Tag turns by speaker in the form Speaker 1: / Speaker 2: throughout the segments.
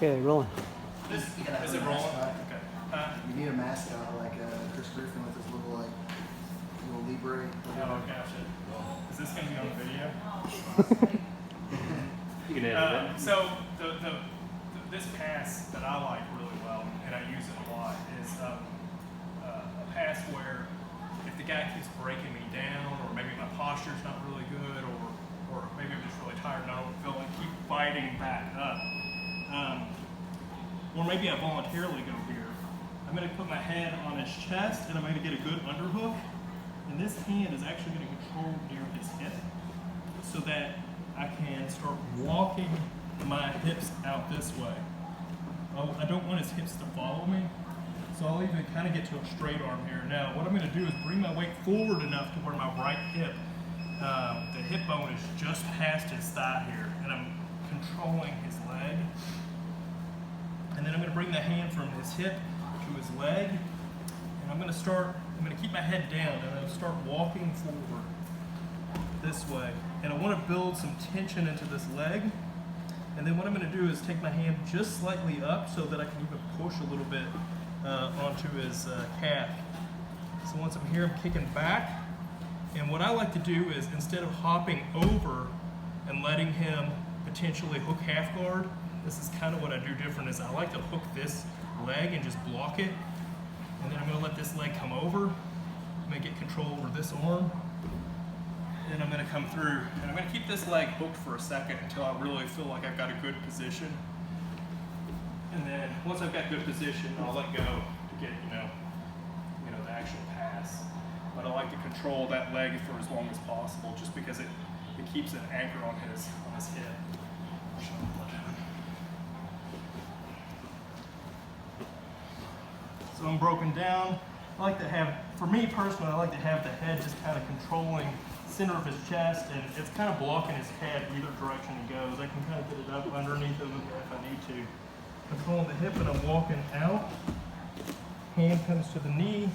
Speaker 1: Okay, rolling.
Speaker 2: Is it rolling? Okay.
Speaker 3: You need a mascot like Chris Griffin with his little Libre.
Speaker 2: Oh, gotcha. Is this going to be on video?
Speaker 1: You can edit it.
Speaker 2: So this pass that I like really well, and I use it a lot, is a pass where if the guy keeps breaking me down, or maybe my posture's not really good, or maybe I'm just really tired and I don't feel like keep fighting back up. Or maybe I voluntarily go here. I'm going to put my head on his chest and I'm going to get a good underhook. And this hand is actually going to control near his hip so that I can start walking my hips out this way. Oh, I don't want his hips to follow me, so I'll even kind of get to a straight arm here. Now, what I'm going to do is bring my weight forward enough to where my right hip, the hip bone is just past his thigh here, and I'm controlling his leg. And then I'm going to bring the hand from his hip to his leg, and I'm going to keep my head down, and I'm going to start walking forward this way. And I want to build some tension into this leg. And then what I'm going to do is take my hand just slightly up so that I can even push a little bit onto his calf. So once I'm here, I'm kicking back. And what I like to do is, instead of hopping over and letting him potentially hook half guard, this is kind of what I do different, is I like to hook this leg and just block it. And then I'm going to let this leg come over. I'm going to get control over this arm. Then I'm going to come through, and I'm going to keep this leg hooked for a second until I really feel like I've got a good position. And then once I've got good position, I'll let go to get, the actual pass. But I like to control that leg for as long as possible, just because it keeps an anchor on his hip. So I'm broken down. I like to have, for me personally, I like to have the head just kind of controlling center of his chest, and it's kind of blocking his head either direction he goes. I can kind of get it up underneath him if I need to. Controlling the hip, and I'm walking out. Hand comes to the knee.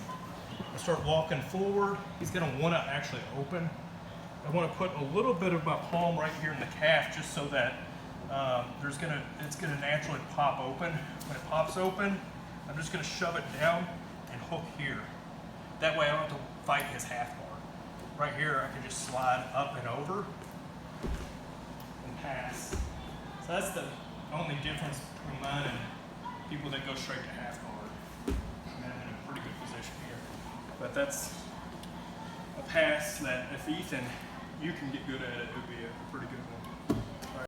Speaker 2: I start walking forward. He's going to want to actually open. I want to put a little bit of my palm right here in the calf, just so that it's going to naturally pop open. When it pops open, I'm just going to shove it down and hook here. That way I don't have to fight his half guard. Right here, I can just slide up and over and pass. So that's the only difference between mine and people that go straight to half guard. I'm in a pretty good position here. But that's a pass that if Ethan, you can get good at it, would be a pretty good one.